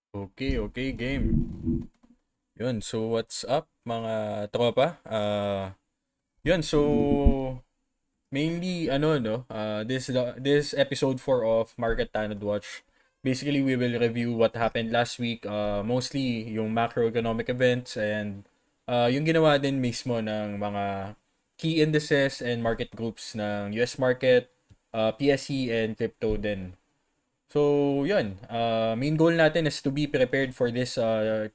Okay, game. Yun, so what's up mga tropa? Yun, so mainly ano no, this episode 4 of Market Tanod Watch. Basically, we will review what happened last week, mostly yung macroeconomic events and yung ginawa din mismo ng mga key indices and market groups ng US market, PSE and crypto din. So, yun. Main goal natin is to be prepared for this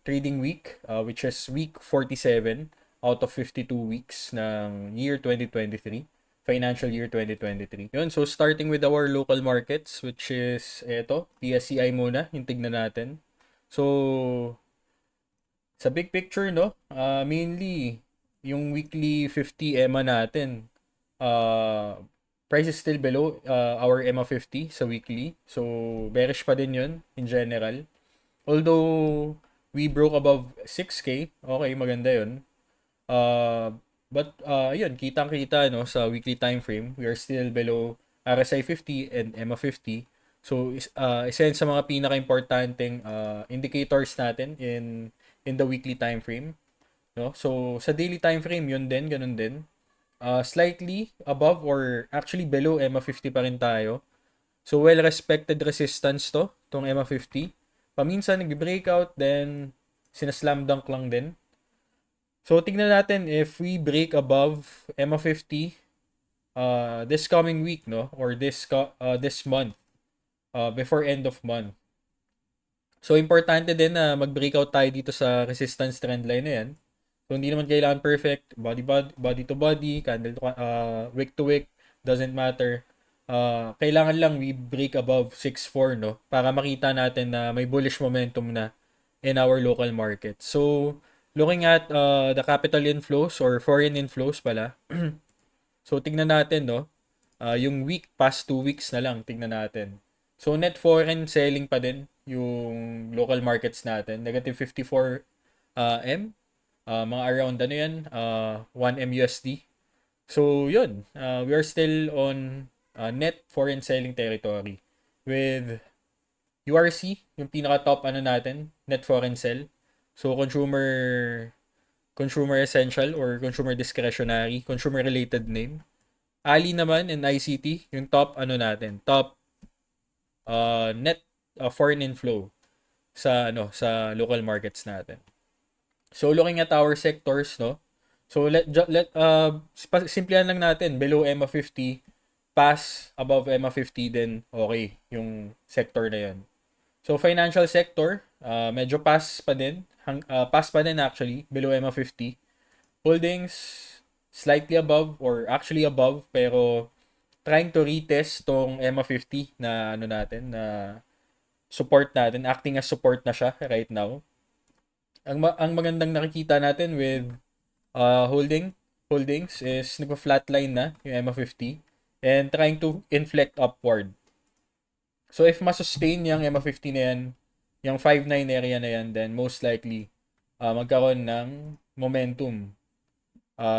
trading week, which is week 47 out of 52 weeks ng year 2023, financial year 2023. Yun, so starting with our local markets, which is eto, PSCI muna, yung tignan natin. So, sa big picture, no, mainly, yung weekly 50 EMA natin, uh, price is still below our EMA 50 sa weekly. So, bearish pa din yun in general. Although, we broke above 6K, okay, maganda yun. Yun, kitang-kita no, sa weekly time frame, we are still below RSI 50 and EMA 50. So, isa yun sa mga pinaka-importanting indicators natin in the weekly time frame. No? So, sa daily time frame, yun din, ganun din. Slightly above or actually below EMA 50 pa rin tayo. So, well-respected resistance to, tong EMA 50. Paminsan, nag-breakout, then sinaslam dunk lang din. So, tignan natin if we break above EMA 50 this coming week, no? Or this month, before end of month. So, importante din na mag-breakout tayo dito sa resistance trend line na yan. So, hindi naman kailangan perfect. Body to body, candle to, wick to wick, doesn't matter. Kailangan lang we break above 6.4, no? Para makita natin na may bullish momentum na in our local market. So, looking at the capital inflows or foreign inflows pala. So, tingnan natin, no? Yung past 2 weeks na lang, tingnan natin. So, net foreign selling pa din yung local markets natin. Negative 54 M. Mga around ano yan, 1 M USD. So, yun. We are still on net foreign selling territory. With URC, yung pinaka-top ano natin, net foreign sell. So, consumer essential or consumer discretionary, consumer related name. Ali naman and ICT, yung top ano natin, top net foreign inflow sa local markets natin. So looking at our sectors, no. So simplihan lang natin, below EMA 50, pass above EMA 50 then okay yung sector na 'yon. So financial sector, medyo pass pa din actually, below EMA 50. Holdings slightly above or actually above pero trying to retest tong EMA 50 na ano natin na support natin, acting as support na siya right now. Ang magandang nakikita natin with holdings is nagpa-flatline na yung EMA 50 and trying to inflect upward. So if ma-sustain yung EMA 50 na yan, yung 5.9 area na yan, then most likely magkaroon ng momentum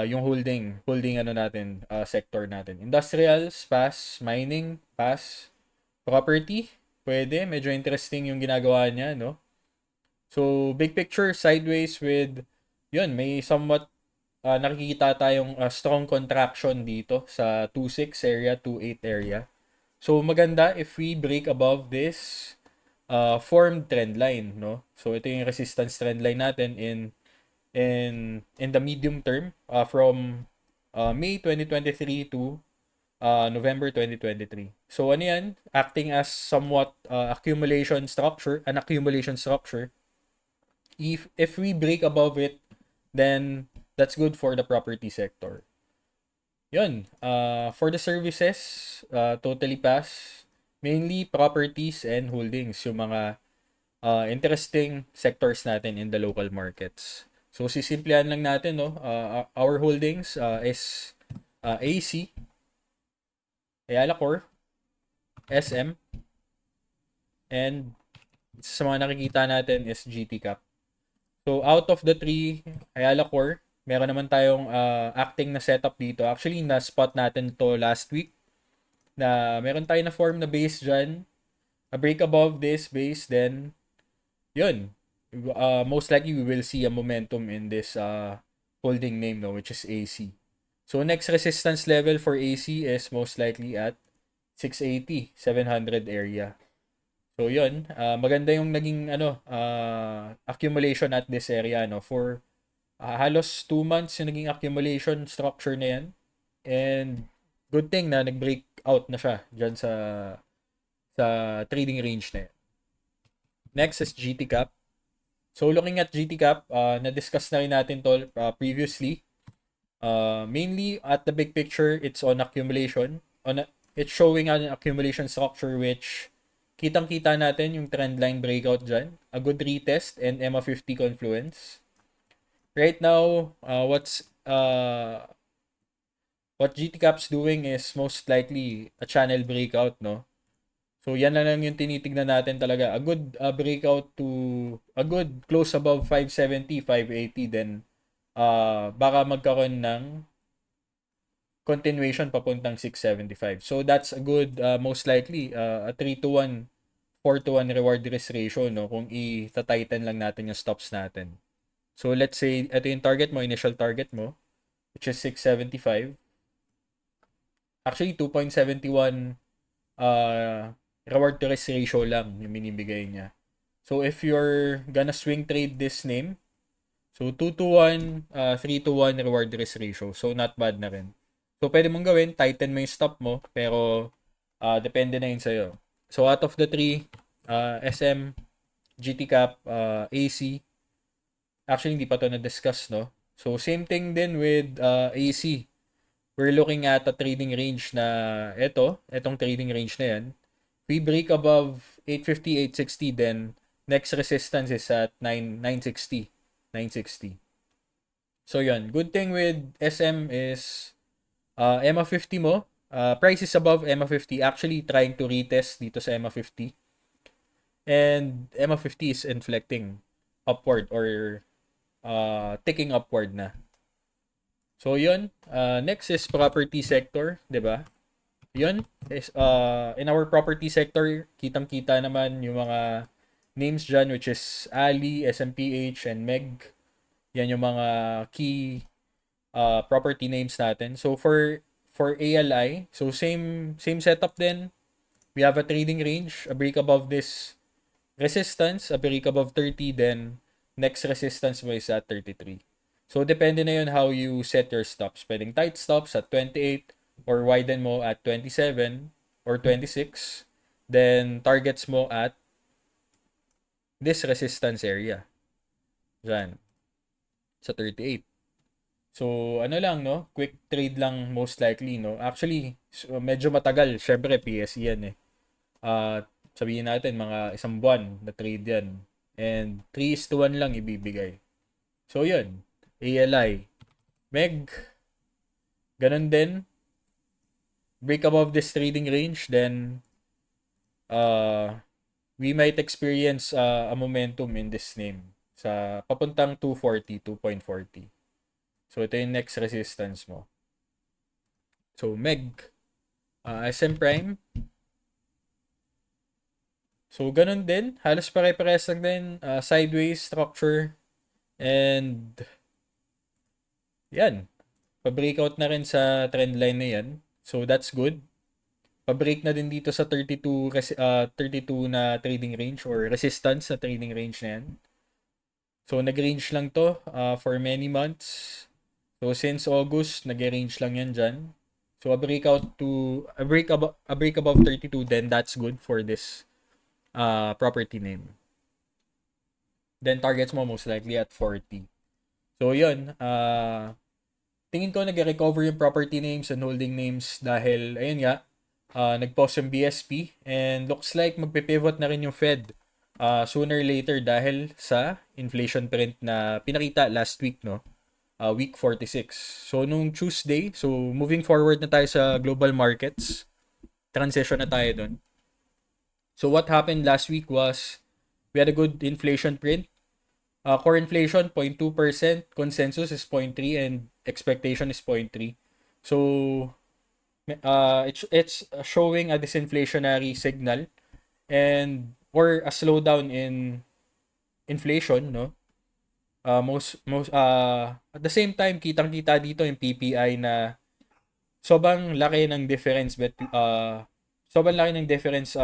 yung holding ano natin, sector natin. Industrials, pass. Mining, pass. Property, pwede. Medyo interesting yung ginagawa niya, no? So, big picture, sideways with, yun, may somewhat nakikita tayong strong contraction dito sa 2.6 area, 2.8 area. So, maganda if we break above this formed trend line, no? So, ito yung resistance trend line natin in the medium term from May 2023 to November 2023. So ano yan? Acting as somewhat an accumulation structure. If we break above it, then that's good for the property sector. Yun. For the services, totally pass. Mainly properties and holdings, yung mga interesting sectors natin in the local markets. So, sisimplihan lang natin, no? Our holdings is AC, Ayala Core, SM, and sa mga nakikita natin is GT Cap. So, out of the three, Ayala Core, meron naman tayong acting na setup dito. Actually, na-spot natin to last week na meron tayo na form na base dyan. A break above this base, then yun. Most likely we will see a momentum in this holding name, no, which is AC. So next resistance level for AC is most likely at 680, 700 area. So yun, maganda yung naging accumulation at this area, no, for halos 2 months yung naging accumulation structure na yan. And good thing na nag-break out na siya dyan sa trading range na yan. Next is GT cap. So looking at GT cap, na-discuss na rin natin to previously. Mainly at the big picture, it's on accumulation. It's showing an accumulation structure which kitang-kita natin yung trend line breakout dyan. A good retest and EMA 50 confluence. Right now, what GT Cap's doing is most likely a channel breakout, no? So yan lang yung tinitignan natin talaga. A good breakout to a good close above 570, 580, then baka magkaroon ng continuation papuntang 675. So that's a good most likely a 3 to 1, 4 to 1 reward risk ratio, no, kung i-tighten lang natin yung stops natin. So let's say ito yung target mo, initial target mo, which is 675. Actually 2.71 reward to risk ratio lang yung minibigay niya. So if you're gonna swing trade this name, so 2 to 1, 3 to 1 reward risk ratio. So not bad na rin. So pwede mong gawin, tighten mo yung stop mo, pero depende na yun sa'yo. So out of the 3, SM, GT Cap, AC, actually hindi pa to na-discuss, no? So same thing din with AC. We're looking at a trading range na etong trading range na yan. We break above 850, 860, then next resistance is at 960. 960. So yun, good thing with SM is EMA 50 mo, price is above EMA 50, actually trying to retest dito sa EMA 50. And EMA 50 is inflecting upward or ticking upward na. So yun, next is property sector, 'di ba? Yun is in our property sector, kitang-kita naman yung mga names dyan, which is Ali, SMPH, and Meg. Yan yung mga key property names natin. So for ALI, so same setup din. We have a trading range, a break above this resistance, a break above 30, then next resistance mo is at 33. So depende na yun how you set your stops. Pwedeng tight stops at 28 or widen mo at 27 or 26. Then targets mo at this resistance area. Diyan. Sa 38. So, ano lang, no? Quick trade lang most likely, no? Actually, medyo matagal. Syempre, PSE yan eh. Sabihin natin, mga 1 buwan na trade yan. And 3:1 lang ibibigay. So, yun. ALI. Meg. Ganun din. Break above this trading range, then we might experience a momentum in this name sa papuntang 240, 2.40. So, ito yung next resistance mo. So, Meg. SM Prime. So, ganun din. Halos pare-pares lang din. Sideways structure. And, yan. Pa-breakout na rin sa trend line na yan. So, that's good. Pa-break na din dito sa 32 na trading range or resistance na trading range na yan. So, nag-range lang to for many months. So, since August, nag-range lang yan dyan. So, a break above 32, then that's good for this property name. Then, targets mo most likely at 40. So, yun. Tingin ko nag-recover yung property names and holding names dahil, ayun nga, nag-pause yung BSP and looks like magpe-pivot na rin yung Fed sooner or later dahil sa inflation print na pinakita last week, no? Week 46. So, nung Tuesday, so moving forward na tayo sa global markets, transition na tayo dun. So, what happened last week was we had a good inflation print. Core inflation, 0.2%, consensus is 0.3%, and expectation is 0.3%. So, it's showing a disinflationary signal and or a slowdown in inflation, no? At the same time, kitang-kita dito yung PPI na sobrang laki ng difference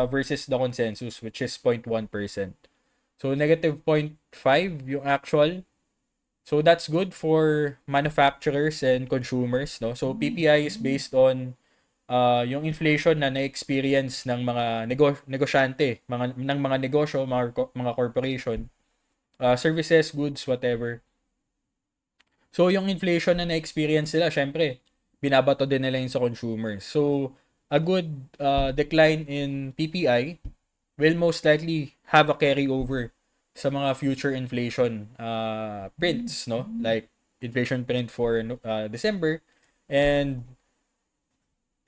versus the consensus, which is 0.1%. So negative 0.5 yung actual. So that's good for manufacturers and consumers, no? So PPI is based on yung inflation na na-experience ng mga negosyante, ng mga negosyo, mga corporation, services, goods, whatever. So yung inflation na na-experience nila, syempre, binabato din nila yun sa consumers. So a good decline in PPI will most likely have a carryover sa mga future inflation prints, no? Like inflation print for December and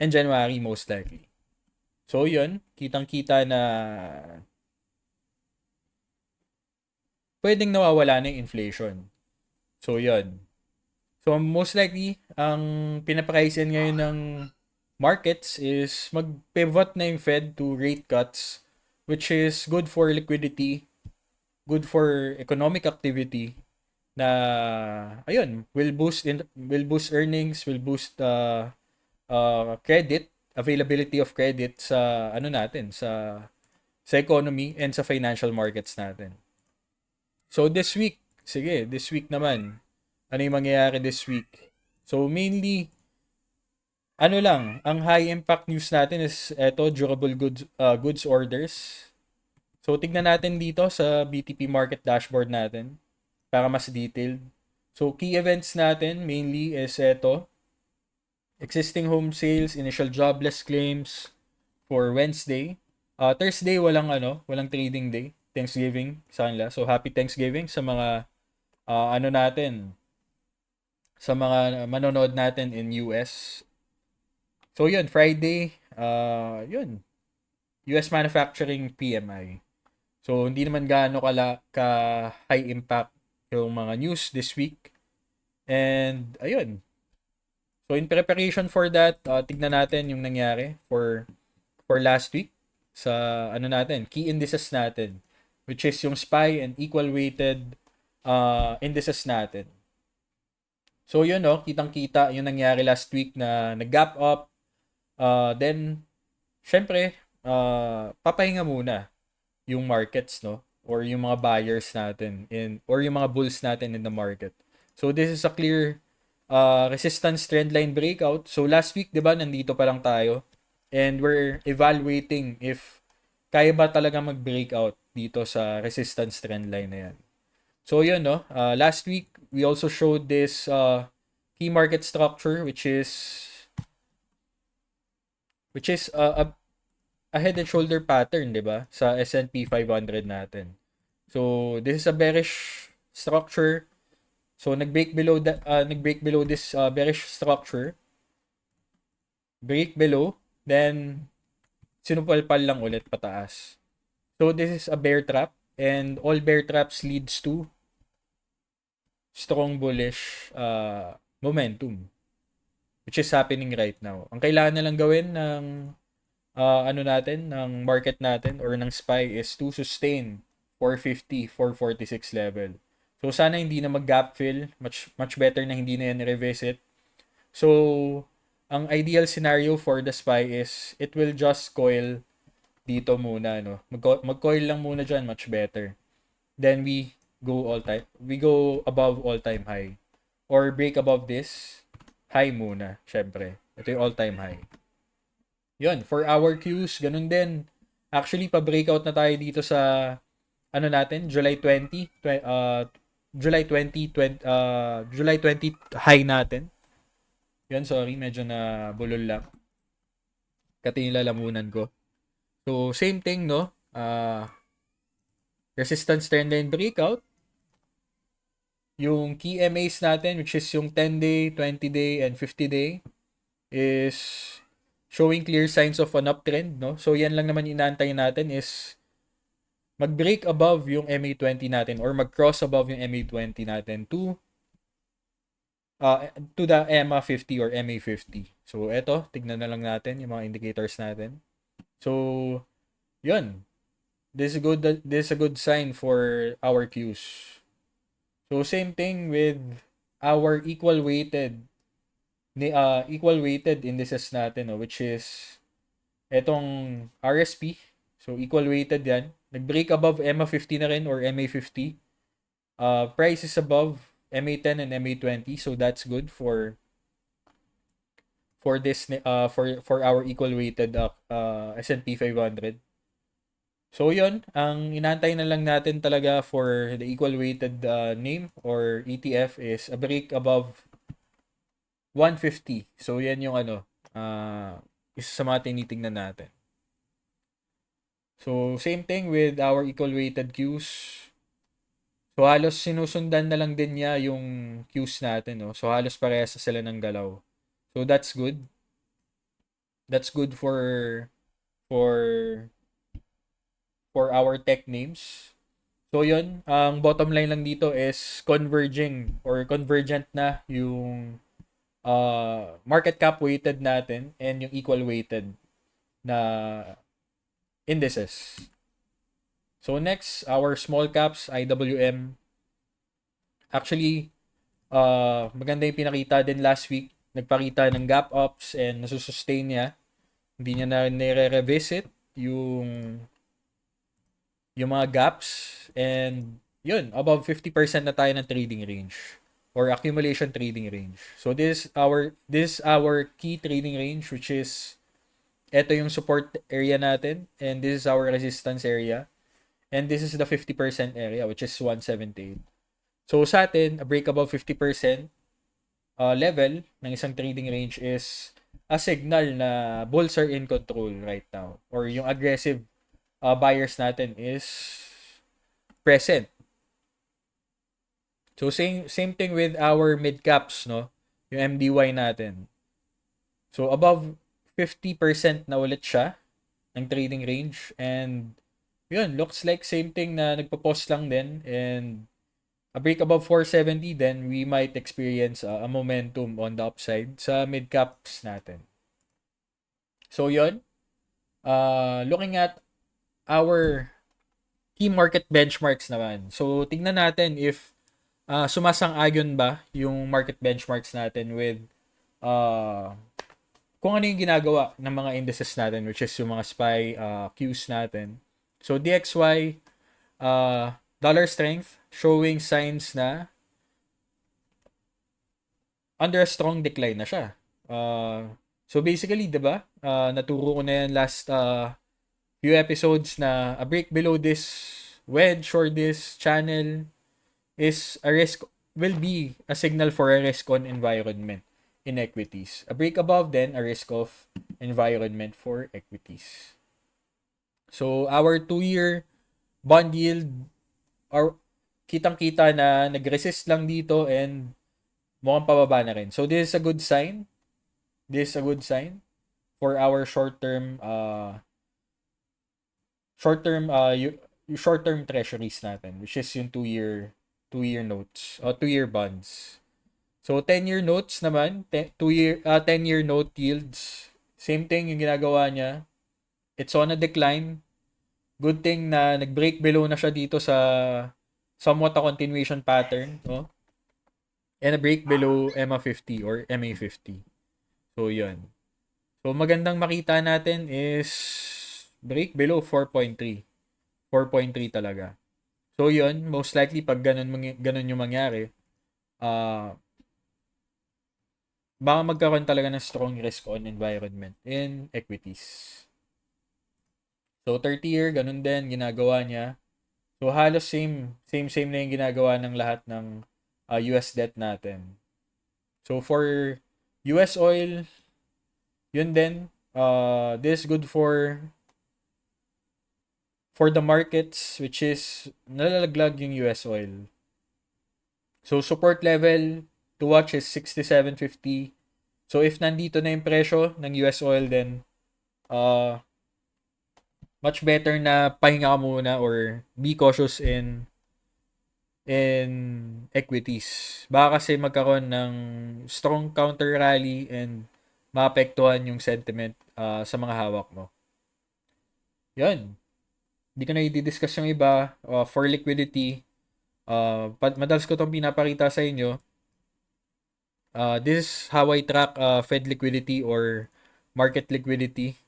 January most likely. So yun, kitang-kita na pwedeng nawawala na yung inflation. So yun. So most likely, ang pinapakaisin ngayon ng markets is mag-pivot na yung Fed to rate cuts, which is good for liquidity, good for economic activity, na ayun, will boost earnings, will boost credit, availability of credit sa ano natin, sa economy and sa financial markets natin. So this week, sige, this week naman, ano yung mangyayari this week? So mainly, ano lang, ang high impact news natin is eto, durable goods orders. So tignan natin dito sa BTP market dashboard natin para mas detailed. So key events natin mainly is eto, existing home sales, initial jobless claims for Wednesday. Thursday walang trading day, Thanksgiving sa kanila. So happy Thanksgiving sa mga ano natin, sa mga manonood natin in US. So yun, Friday, yun, US manufacturing PMI. So hindi naman gaano ka high impact yung mga news this week. And ayun. So in preparation for that, tignan natin yung nangyari for last week sa ano natin, key indices natin, which is yung SPY and equal weighted indices natin. So yun, no, kitang-kita yung nangyari last week na nag-gap up. Then syempre, papahinga muna yung markets, no, or yung mga buyers natin or yung mga bulls natin in the market. So this is a clear resistance trendline breakout. So last week, 'di ba, nandito pa lang tayo and we're evaluating if kaya ba talaga mag-breakout dito sa resistance trendline na yan. So yun, no, last week we also showed this key market structure, which is a head and shoulder pattern, 'di ba, sa S&P 500 natin. So this is a bearish structure. So nag-break below this bearish structure. Break below, then sinupalpal lang ulit pataas. So this is a bear trap and all bear traps leads to strong bullish momentum, which is happening right now. Ang kailangan na lang gawin ng ng market natin or ng SPY is to sustain 450, 446 level. So sana hindi na mag-gap fill, much better na hindi na yan revisit. So ang ideal scenario for the SPY is it will just coil dito muna, no. Mag-coil lang muna diyan, much better. Then we go above all-time high or break above this high muna, syempre. Ito yung all-time high. Yun, for our Qs, ganun din. Actually, pa-breakout na tayo dito sa ano natin, July 20, July 20 high natin. Yun, sorry, medyo na bulol lang. Kati yung lalamunan ko. So, same thing, no? Resistance trendline breakout. Yung key MAs natin, which is yung 10-day, 20-day, and 50-day, is showing clear signs of an uptrend, no? So, yan lang naman inaantay natin is mag-break above yung MA20 natin or mag-cross above yung MA20 natin to the MA50 or MA50. So, eto, tignan na lang natin yung mga indicators natin. So, yun. This is a good sign for our Qs. So same thing with our equal weighted indices natin, no, which is etong RSP. So equal weighted yan. Nag-break above EMA50 na rin or MA50. Price is above MA10 and MA20, so that's good for our equal weighted S&P 500. So yun, ang inantay na lang natin talaga for the equal weighted name or ETF is a break above 150. So yan yung isa sa mga tinitingnan natin. So same thing with our equal weighted Qs. So halos sinusundan na lang din niya yung Qs natin, no? So halos parehas sila ng galaw. So that's good. That's good for for our tech names. So yun, ang bottom line lang dito is converging or convergent na yung market cap weighted natin and yung equal weighted na indices. So next, our small caps, IWM. Actually, maganda yung pinakita din last week. Nagpakita ng gap ups and nasusustain niya. Hindi niya na nire-revisit yung mga gaps, and yun, above 50% na tayo ng trading range or accumulation trading range. So this is our key trading range, which is ito yung support area natin, and this is our resistance area, and this is the 50% area, which is 178. So sa atin, a break above 50% level ng isang trading range is a signal na bulls are in control right now, or yung aggressive buyers natin is present. So same thing with our mid caps, no? Yung MDY natin. So above 50% na ulit siya ng trading range, and yun, looks like same thing na nagpo-pause lang din, and a break above 470, then we might experience a momentum on the upside sa mid caps natin. So yun, looking at our key market benchmarks naman. So, tingnan natin if sumasang-ayon ba yung market benchmarks natin with kung ano yung ginagawa ng mga indices natin, which is yung mga SPY Qs natin. So, DXY, dollar strength, showing signs na under a strong decline na siya. So, basically, diba, naturo ko na yan last few episodes na a break below this wedge or this channel is a risk, will be a signal for a risk on environment in equities. A break above, then a risk of environment for equities. So our 2-year bond yield are kitang-kita na nag-resist lang dito and mukhang pababa na rin. So this is a good sign. This is a good sign for our short-term short-term treasuries natin, which is yung 2-year notes o 2-year bonds. So 10-year notes naman, 10-year note yields, same thing yung ginagawa niya. It's on a decline. Good thing na nag-break below na siya dito sa somewhat a continuation pattern, no? And a break below EMA50 or MA50. So yun. So magandang makita natin is break below 4.3. 4.3 talaga. So yun, most likely pag ganun yung mangyari, baka magkaroon talaga ng strong risk on environment in equities. So 30-year, ganun din ginagawa niya. So halos same na yung ginagawa ng lahat ng US debt natin. So for US oil, yun din, this is good for the markets, which is nalalaglag yung US oil. So support level to watch is 67.50. So if nandito na yung presyo ng US oil, then much better na pahinga ka muna or be cautious in equities. Baka kasi magkaroon ng strong counter rally and maapektuhan yung sentiment sa mga hawak mo. Yan. Hindi ko na i-discuss yung iba. For liquidity, madalas ko itong pinapakita sa inyo. This is how I track Fed liquidity or market liquidity.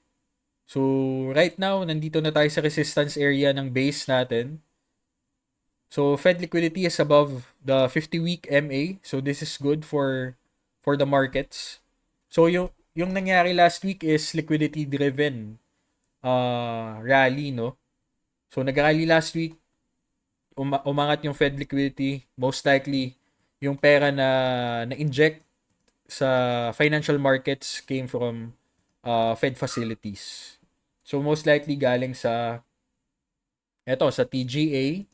So, right now, nandito na tayo sa resistance area ng base natin. So, Fed liquidity is above the 50-week MA. So, this is good for the markets. So, yung nangyari last week is liquidity-driven rally, no? So, nag-rally last week, umangat yung Fed liquidity. Most likely, yung pera na inject sa financial markets came from Fed facilities. So, most likely galing sa TGA,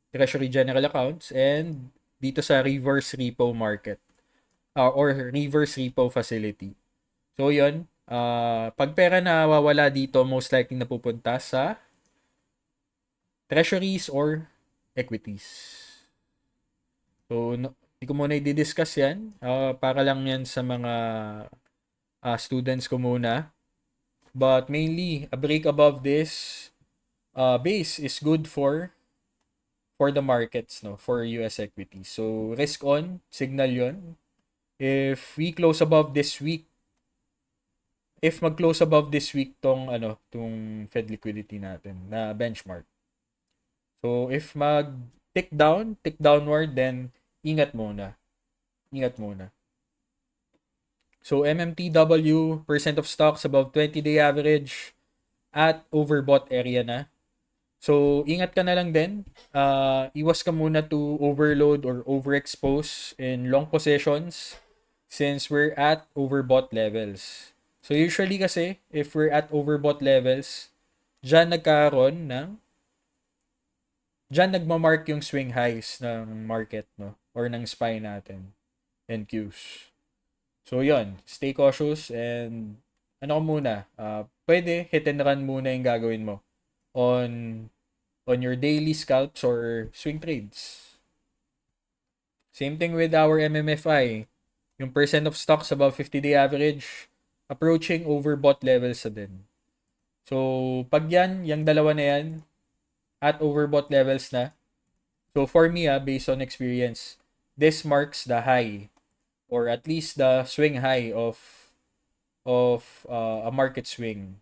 Treasury General Accounts, and dito sa reverse repo market or reverse repo facility. So, yun. Pag pera na wawala dito, most likely napupunta sa treasuries or equities. So, hindi ko muna i-discuss yan. Para lang yan sa mga students ko muna. But mainly, a break above this base is good for the markets, no, for US equities. So, risk on, signal yon. If we close above this week, if mag-close above this week tong Fed liquidity natin na benchmark. So, if tick downward, then ingat muna. Ingat muna. So, MMTW, percent of stocks above 20-day average at overbought area na. So, ingat ka na lang din. Iwas ka muna to overload or overexpose in long positions since we're at overbought levels. So, usually kasi, if we're at overbought levels, dyan nagmamark yung swing highs ng market, no? Or ng SPY natin and Qs. So, yon, stay cautious and pwede hit and run muna yung gagawin mo on your daily scalps or swing trades. Same thing with our MMFI. Yung percent of stocks above 50-day average, approaching overbought levels na din. So, pag yung dalawa na yan, at overbought levels na, so for me, based on experience, this marks the high or at least the swing high of a market swing.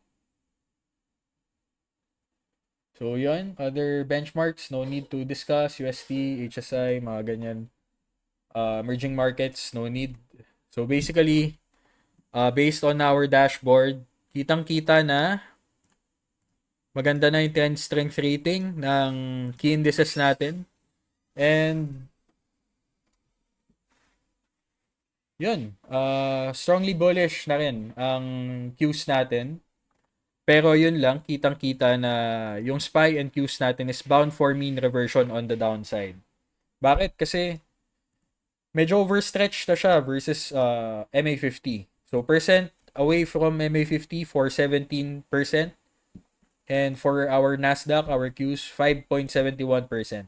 So, yun. Other benchmarks, no need to discuss. USD, HSI, mga ganyan. Emerging markets, no need. So, basically, based on our dashboard, kitang-kita na maganda na yung trend strength rating ng key indices natin. And, yun. Strongly bullish na rin ang Qs natin. Pero yun lang, kitang-kita na yung SPY and Qs natin is bound for mean reversion on the downside. Bakit? Kasi medyo overstretched na siya versus MA50. So, percent away from MA50 for 17%. And for our Nasdaq, our Qs, 5.71%.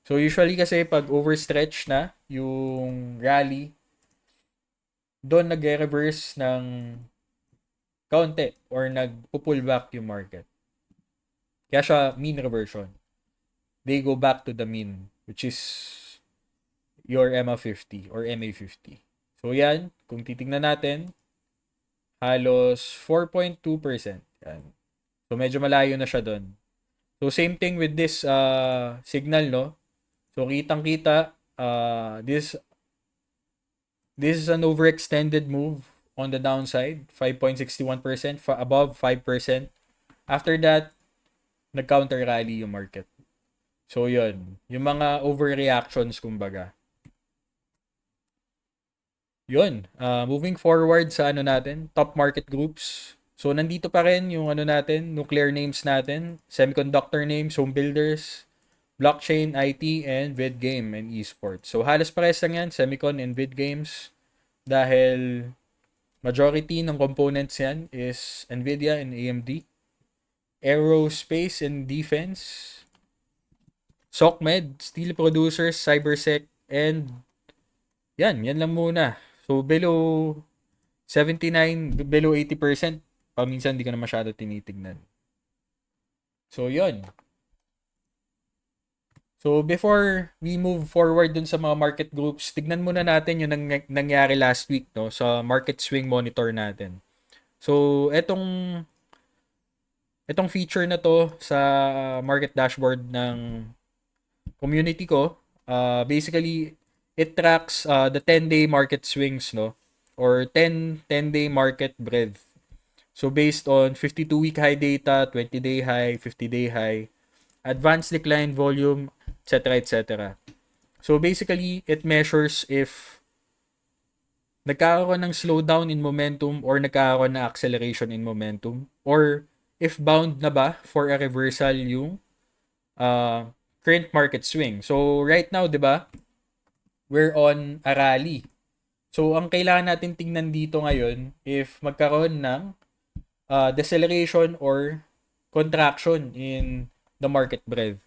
So, usually kasi pag overstretch na yung rally, doon nag-reverse ng kaunti or nag-pull back yung market. Kaya siya mean reversion. They go back to the mean, which is your MA50 or MA50. So, yan. Kung titingnan natin, halos 4.2%. Yan. So, medyo malayo na siya doon. So, same thing with this signal, no? So, kitang-kita, this is an overextended move on the downside, 5.61%, above 5%. After that, nag-counter rally yung market. So, yun. Yung mga overreactions, kumbaga. Yun. Moving forward sa natin, top market groups. So, nandito pa rin yung natin, nuclear names natin, semiconductor names, home builders, blockchain, IT, and vid game and esports. So, halos pares lang yan, semicon and vid games. Dahil majority ng components yan is NVIDIA and AMD. Aerospace and defense. SOCMED, steel producers, cybersec, and yan lang muna. So, below 79, below 80%, paminsan hindi ko na masyado tinitignan. So, yun. So before we move forward dun sa mga market groups, tignan muna natin yung nangyari last week, no, sa market swing monitor natin. So etong feature na to sa market dashboard ng community ko, basically it tracks the 10-day market swings, no, or 10-day market breadth. So based on 52-week high data, 20-day high, 50-day high, advanced decline volume, etc., etc. So basically, it measures if nagkakaroon ng slowdown in momentum or nagkakaroon ng acceleration in momentum, or if bound na ba for a reversal yung uh, current market swing. So right now, 'di ba? We're on a rally. So ang kailangan natin tingnan dito ngayon if magkaroon ng deceleration or contraction in the market breadth.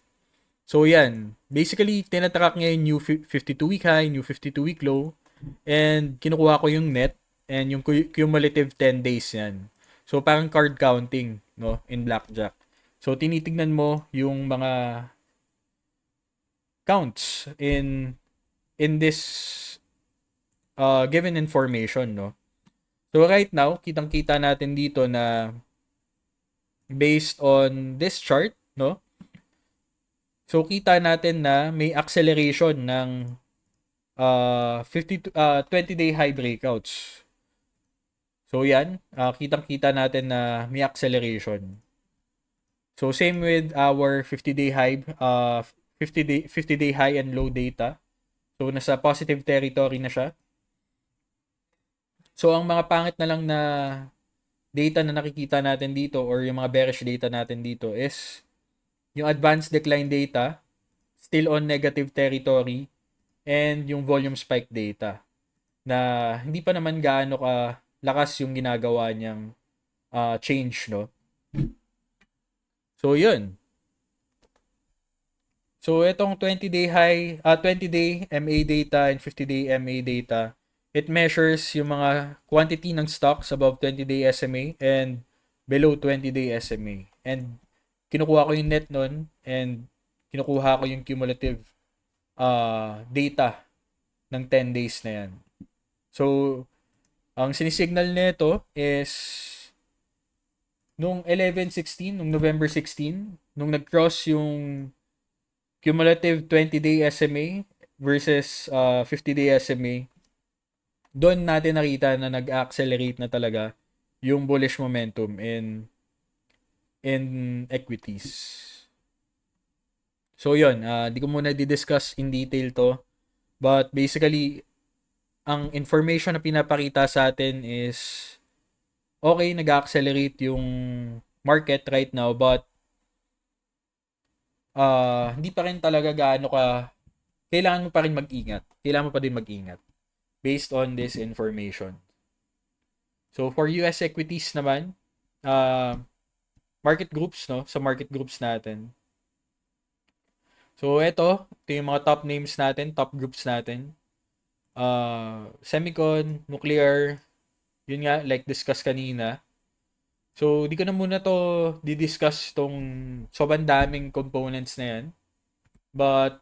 So yan, basically tinatrack niya yung new 52-week high, new 52-week low, and kinukuha ko yung net and yung cumulative 10 days yan. So parang card counting, no, in blackjack. So tinitingnan mo yung mga counts in this given information, no. So right now, kitang-kita natin dito na based on this chart, no. So kita natin na may acceleration ng 20-day high breakouts. So yan, kitang-kita natin na may acceleration. So same with our 50-day high, 50-day high and low data. So nasa positive territory na siya. So ang mga pangit na lang na data na nakikita natin dito or yung mga bearish data natin dito is yung advanced decline data still on negative territory and yung volume spike data na hindi pa naman gaano ka lakas yung ginagawa niyang change, no? So yun. So itong 20-day high, 20-day MA data and 50-day MA data, it measures yung mga quantity ng stocks above 20-day SMA and below 20-day SMA. And kinukuha ko yung net nun and kinukuha ko yung cumulative data ng 10 days na yan. So, ang sinisignal nito is nung 11-16, nung November 16, nung nag-cross yung cumulative 20-day SMA versus 50-day SMA, doon natin nakita na nag-accelerate na talaga yung bullish momentum in equities. So yun, di ko muna di-discuss in detail to, but basically ang information na pinapakita sa atin is okay, nag-accelerate yung market right now, but hindi pa rin talaga gaano ka, kailangan mo pa rin mag-ingat. Kailangan mo pa din mag-ingat based on this information. So for US equities naman, market groups, no? Sa market groups natin. So ito yung mga top names natin, top groups natin. Semicon, nuclear, yun nga, like discuss kanina. So, di ko na muna to di-discuss tong sobrang daming components na yan. But,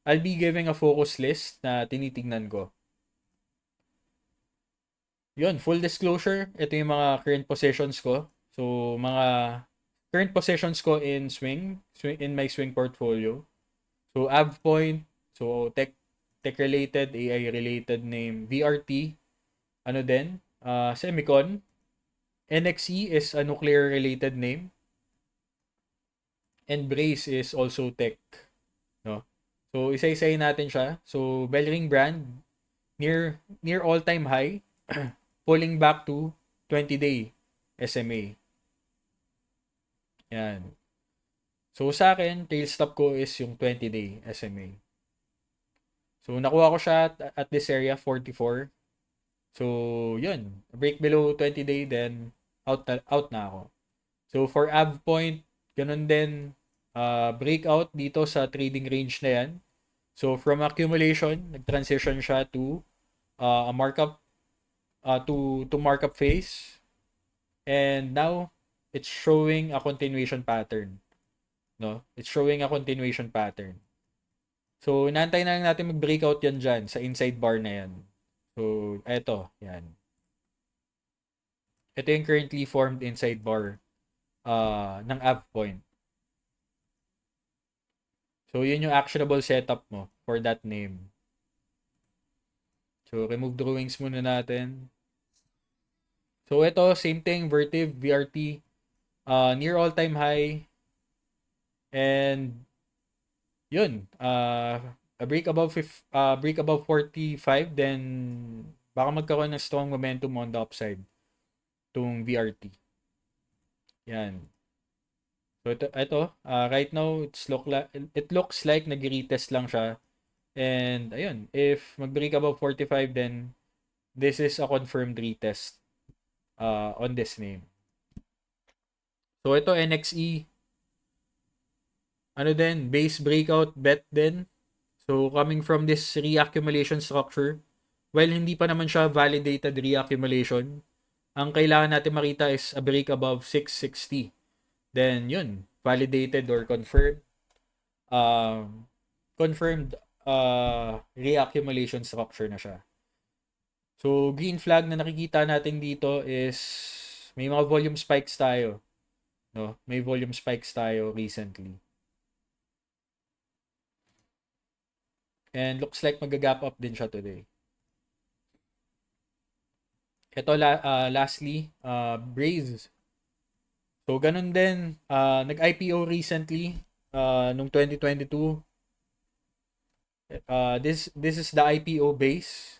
I'll be giving a focus list na tinitingnan ko. Yun, full disclosure, ito yung mga current positions ko. So, mga current positions ko in in my swing portfolio. So, AvPoint, so tech-related, AI-related name, VRT, ano din, Semicon, NXE is a nuclear-related name, and Brace is also tech, no? So, isa-isayin natin siya. So, Bellring brand, near all-time high, pulling back to 20-day SMA. Yan. So, sa akin, tail stop ko is yung 20-day SMA. So, nakuha ko siya at this area, 44. So, yun. Break below 20-day, then out na ako. So, for AvPoint, ganun din, breakout dito sa trading range na yan. So, from accumulation, nag-transition siya to a markup, to markup phase. And now, it's showing a continuation pattern. No? It's showing a continuation pattern. So, inaantay na lang natin mag-breakout yan dyan sa inside bar na yan. So, eto, yan. Ito yung currently formed inside bar ng AV point. So, yun yung actionable setup mo for that name. So, remove drawings muna natin. So, ito, same thing, Vertiv, VRT, near all-time high. And, yun, a break above 45, then baka magkaroon ng strong momentum on the upside itong VRT. Yan. So, right now, it looks like nag-retest lang siya. And, ayun, if mag-break above 45, then this is a confirmed retest on this name. So, ito, NXE, ano din, base breakout bet din. So, coming from this reaccumulation structure, while hindi pa naman siya validated reaccumulation, ang kailangan natin makita is a break above 660. Then, yun, validated or confirmed reaccumulation structure na siya. So, green flag na nakikita natin dito is may mga volume spikes tayo. No? May volume spikes tayo recently. And looks like mag-gap up din siya today. Ito, lastly, Braze. So, ganun din. Nag-IPO recently, nung 2022. This is the IPO base.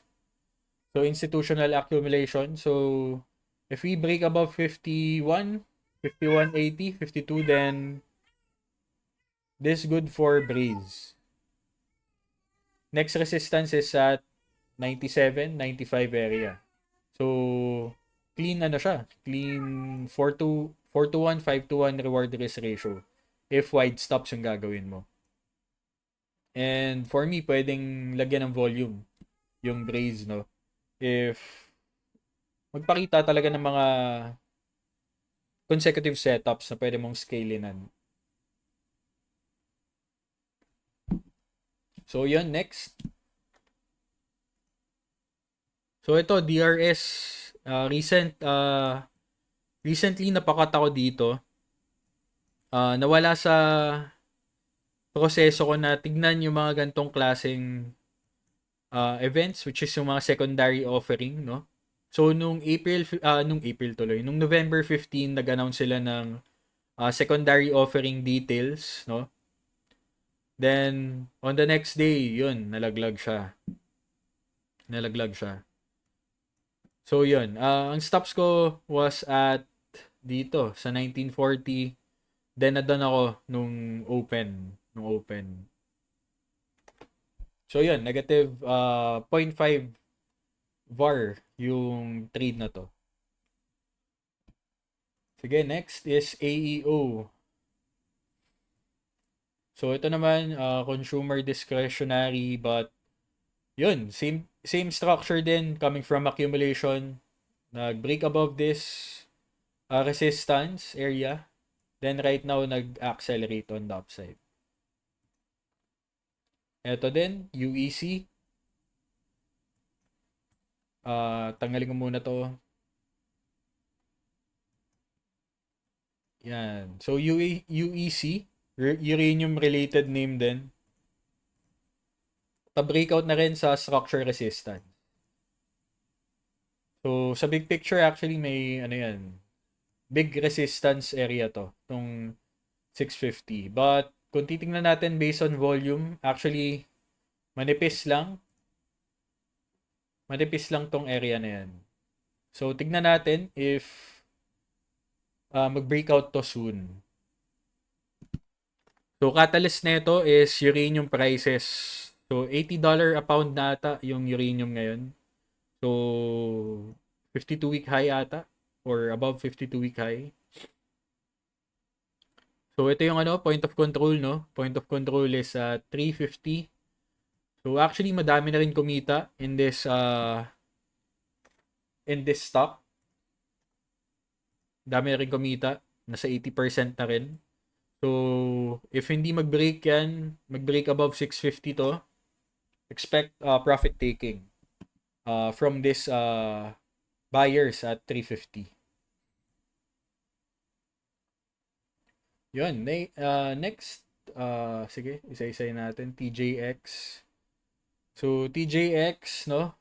So, institutional accumulation. So, if we break above 51, 51.80, 52, then this is good for Braze. Next resistance is at 97, 95 area. So, clean ano siya. Clean 4 to 1, 5 to 1 reward risk ratio. If wide stops yung gagawin mo. And for me, pwedeng lagyan ng volume yung Braze, no? If magpakita talaga ng mga consecutive setups na pwede mong scale-inan. So, yun, next. So, ito, DRS. Recently, napakat ako dito. Nawala sa proseso ko na tignan yung mga gantong klaseng events, which is yung mga secondary offering, no? So, nung April tuloy, nung November 15, nag-announce sila ng secondary offering details, no? Then, on the next day, yun, nalaglag siya. So, yun. Ang stops ko was at dito, sa 1940. Then, na-done ako nung open. So, yun. Negative 0.5 VAR yung trade na to. Sige, next is AEO. So, ito naman, consumer discretionary, but yun, same structure din coming from accumulation. Nag-break above this resistance area. Then, right now, nag-accelerate on the upside. Ito din, UEC. Tanggalin ko muna to. Yan. So, UEC, uranium-related name din. Pa-breakout na rin sa structure resistance. So, sa big picture, actually, may, ano yan, big resistance area to, itong 650. But, kung titingnan natin based on volume, actually, manipis lang. Manipis lang tong area na yan. So, tignan natin if mag-breakout to soon. So, catalyst nito is uranium prices. So, $80 a pound na ata yung uranium ngayon. So, 52-week high ata or above 52-week high. So, ito yung point of control, no? Point of control is 350. So, actually, madami na rin kumita in this stock. Dami na rin kumita. Nasa 80% na rin. So, if hindi mag-break yan, mag-break above 650 to, expect profit taking from this buyers at 350. Yun. Next, sige, isa-isay natin. TJX. So, TJX, no?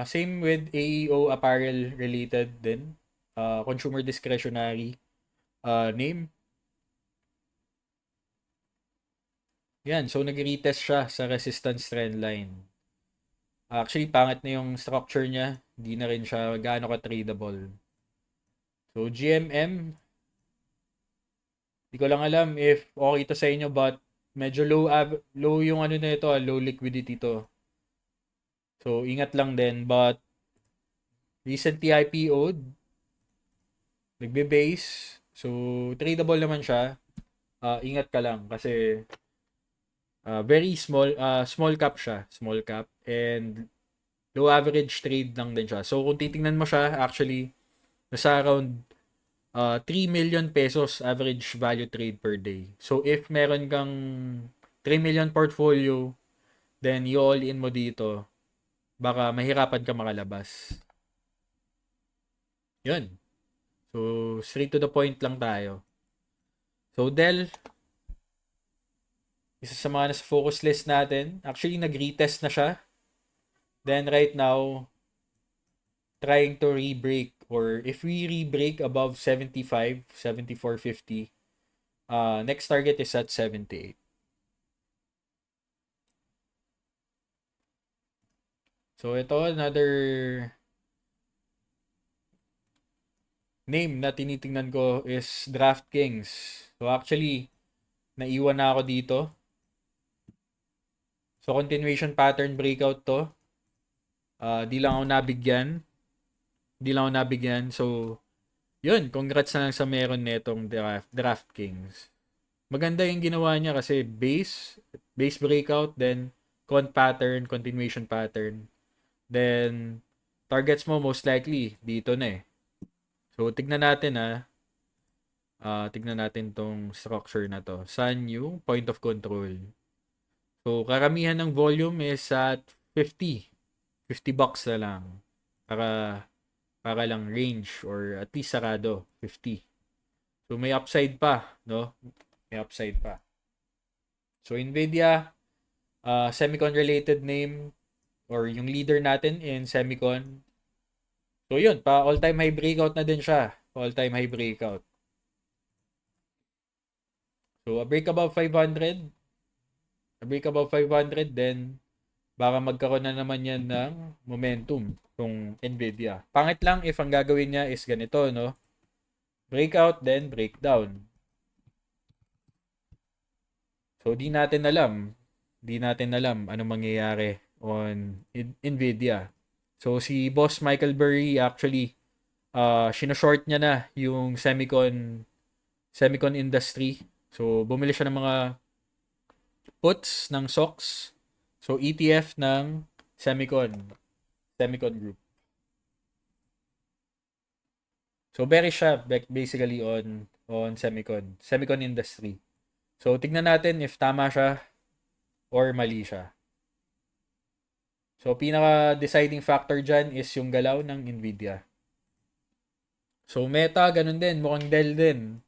Same with AEO apparel related din. Consumer discretionary name. Yan. So, nag-retest siya sa resistance trend line. Actually, pangit na yung structure niya. Hindi na rin siya gaano ka-tradable. So, GMM, di ko lang alam if okay to sa inyo but medyo low yung ano na ito, low liquidity to. So, ingat lang din. But, recently IPO'd, nagbe-base. So, tradable naman siya. Ingat ka lang kasi very small cap siya. Small cap. And low average trade lang din siya. So, kung titingnan mo siya, actually, nasa around 3 million pesos average value trade per day. So, if meron kang 3 million portfolio, then you all in mo dito, baka mahirapan ka makalabas. Yun. So, straight to the point lang tayo. So, Dell, isa sa mga nasa focus list natin. Actually, nag-retest na siya. Then, right now, trying to re-break or if we re-break above 75, 74.50, next target is at 78. So, ito, another name na tinitingnan ko is DraftKings. So, actually, naiwan na ako dito. So, continuation pattern breakout to. Di lang ako nabigyan. So, yun. Congrats na lang sa meron netong DraftKings. Maganda yung ginawa niya kasi base breakout, then continuation pattern. Then, targets mo most likely dito na eh. So, tignan natin tignan natin tong structure na to. Saan yung point of control? So, karamihan ng volume is at 50. 50 bucks na lang. Para lang range or at least sarado. 50. So, may upside pa, no? May upside pa. So, Nvidia, semicon related name or yung leader natin in semicon. So, yun. Pa all-time high breakout na din siya. All-time high breakout. So, a break above 500, then baka magkaroon na naman yan ng momentum kung Nvidia. Pangit lang if ang gagawin niya is ganito, no? Breakout, then breakdown. So, di natin alam. Di natin alam anong mangyayari on Nvidia. So, si Boss Michael Burry actually, sinashort niya na yung semicon industry. So, bumili siya ng mga puts ng SOX. So, ETF ng semicon group. So, bearish siya basically on semicon industry. So, tignan natin if tama siya or mali siya. So, pinaka-deciding factor dyan is yung galaw ng Nvidia. So, Meta, ganun din. Mukhang Dell din.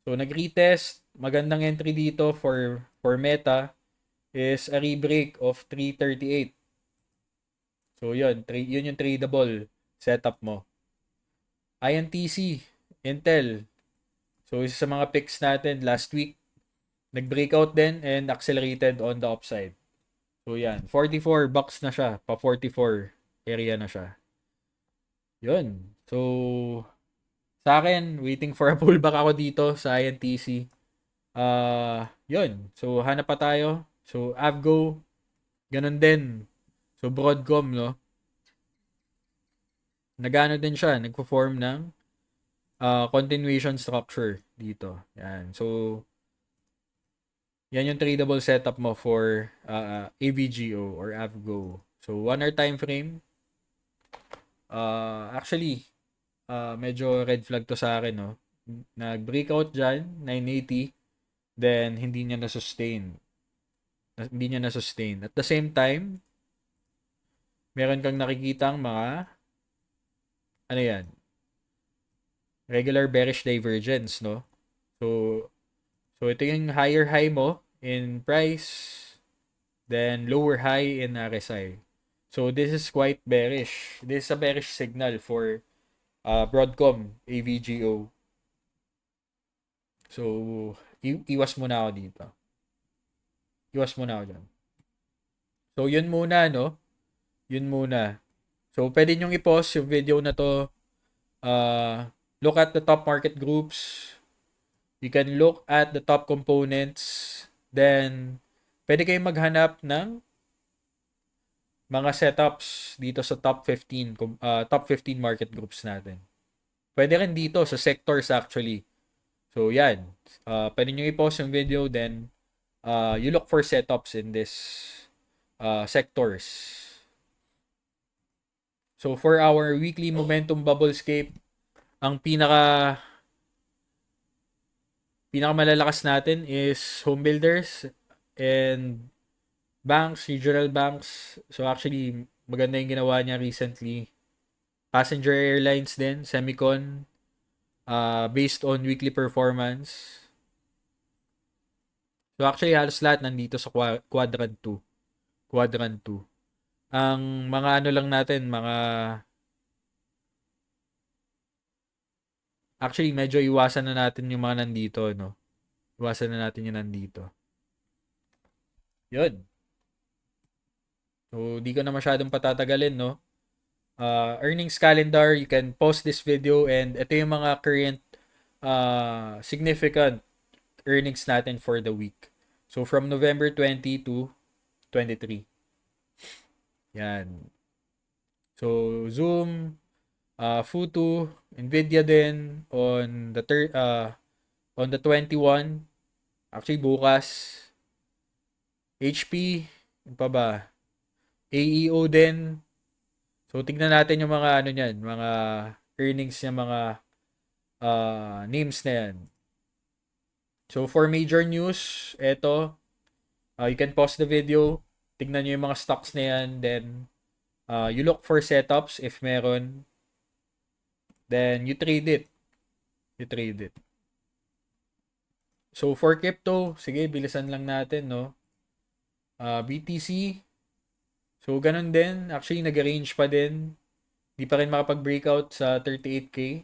So, nag-retest. Magandang entry dito for Meta is a rebreak of 338. So, yun yung tradable setup mo. INTC, Intel. So, isa sa mga picks natin last week, nag-breakout din and accelerated on the upside. So, yan. 44 bucks na siya. Pa 44 area na siya. Yun. So, sa akin, waiting for a pullback ako dito sa INTC. Yun. So, hanap pa tayo. So, Avgo, ganun din. So, Broadcom, no? Nagano din siya. Nagpo-form ng continuation structure dito. Yan. So, yan yung tradable setup mo for AVGO or Avgo. So, 1 hour time frame. Actually, medyo red flag to sa akin, no? Nag-breakout dyan, 980. then hindi niya na-sustain. Hindi niya na-sustain. At the same time, meron kang nakikitang mga, ano yan, regular bearish divergence, no? So, ito yung higher high mo in price, then lower high in RSI. So, this is quite bearish. This is a bearish signal for Broadcom, AVGO. So, iwas muna ako dito. Iwas muna ako dyan. So, yun muna, no? Yun muna. So, pwede nyong i-pause yung video na to. Look at the top market groups. You can look at the top components. Then, pwede kayong maghanap ng mga setups dito sa top 15 market groups natin. Pwede rin dito sa sectors actually. So, yan. Pwede nyo i-pause yung video, then you look for setups in this sectors. So, for our weekly momentum bubblescape, ang pinakamalalakas natin is home builders and banks, regional banks. So, actually, maganda yung ginawa niya recently. Passenger airlines din, semicon, based on weekly performance. So, actually, halos lahat nandito sa quadrant 2. Quadrant 2. Ang mga ano lang natin, actually, medyo iwasan na natin yung mga nandito, no? Iwasan na natin yung nandito. Yun. So, di ko na masyadong patatagalin, no? Earnings calendar, you can pause this video and ito yung mga current significant earnings natin for the week. So, from November 20 to 23. Yan. So, Zoom, Futu, Nvidia din on the 21. Actually, bukas. HP, ano pa ba? AEO din. So, tignan natin yung mga ano niyan, mga earnings niya, mga names na yan. So, for major news, eto, you can pause the video, tignan nyo yung mga stocks na yan, then you look for setups if meron, then you trade it. You trade it. So, for crypto, sige, bilisan lang natin, no? BTC, so, ganun din. Actually, nag-range pa din. Di pa rin makapag-breakout sa 38K.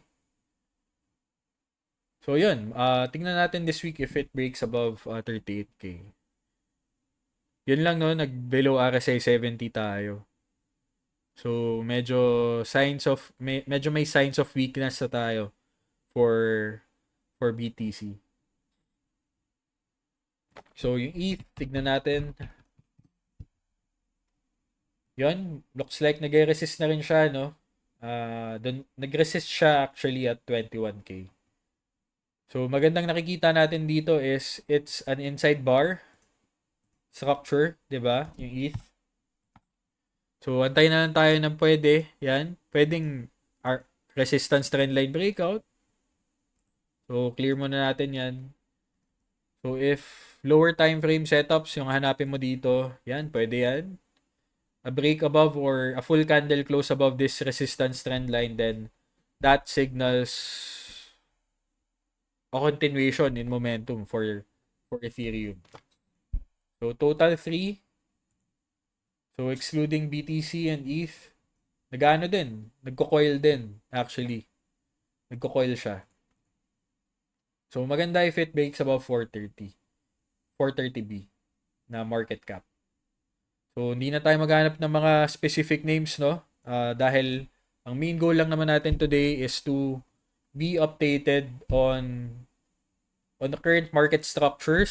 So, yun. Tingnan natin this week if it breaks above 38K. Yun lang, no? Nag-below RSI 70 tayo. So, medyo may signs of weakness na tayo for BTC. So, yung ETH, tignan natin. Yun, looks like nag-resist na rin siya, no? Nag-resist siya actually at 21K. So, magandang nakikita natin dito is it's an inside bar structure, 'di ba? Yung ETH. So, antayin na lang tayo ng pwede. Yan. Pwedeng resistance trendline breakout. So, clear muna natin yan. So, if lower time frame setups yung hanapin mo dito, yan, pwede yan. A break above or a full candle close above this resistance trend line, then that signals a continuation in momentum for Ethereum. So, total 3. So, excluding BTC and ETH, nag-ano din, nagko-coil din, actually. Nagko-coil siya. So, maganda if it breaks above 430B na market cap. So, hindi na tayo maghanap ng mga specific names, no? Dahil ang main goal lang naman natin today is to be updated on the current market structures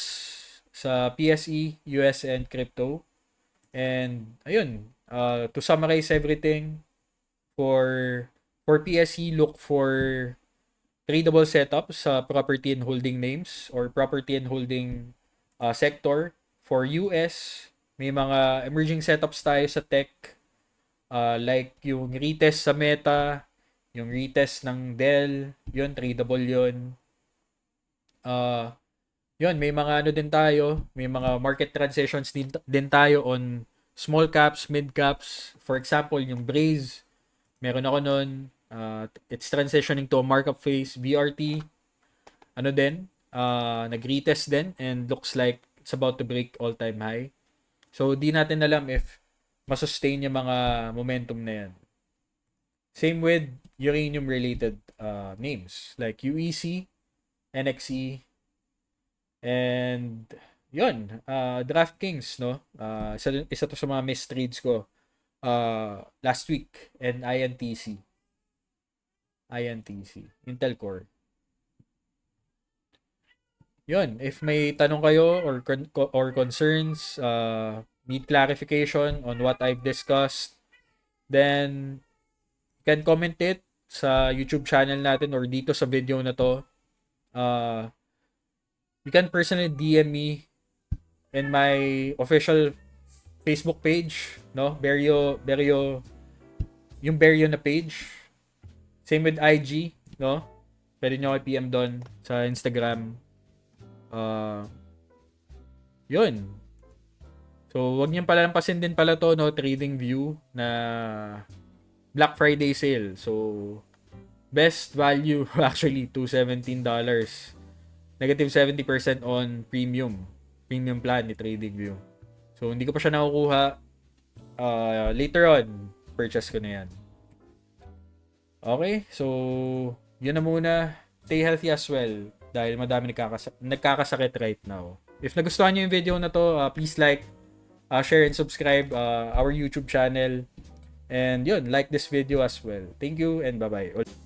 sa PSE, US, and crypto. And, ayun, to summarize everything, for PSE, look for tradable setups sa property and holding names or property and holding sector. For US, may mga emerging setups tayo sa tech, like yung retest sa Meta, yung retest ng Dell, yun, tradable yun. Yun, may mga ano din tayo, may mga market transitions din tayo on small caps, mid caps. For example, yung Braze, meron ako nun, it's transitioning to a markup phase, BRT, ano din, nag-retest din and looks like it's about to break all-time high. So, di natin alam if masustain yung mga momentum na yan. Same with uranium-related names like UEC, NXE, and yun, DraftKings, no? Isa to sa mga missed trades ko last week, and INTC, Intel Core. Yun, if may tanong kayo or concerns, need clarification on what I've discussed, then you can comment it sa YouTube channel natin or dito sa video na to. You can personally DM me in my official Facebook page, no? Yung Berio na page. Same with IG, no? Pwede nyo i-PM doon sa Instagram. Yun. So, wag niyong palampasin din pala to, no? Trading View na Black Friday sale. So, best value actually $217. Negative 70% on premium plan ni Trading View. So, hindi ko pa siya nakukuha. Later on, purchase ko na yan. Okay, so yun na muna. Stay healthy as well dahil madami nagkakasakit right now. If nagustuhan niyo yung video na to, please like, share and subscribe our YouTube channel. And yun, like this video as well. Thank you and bye-bye.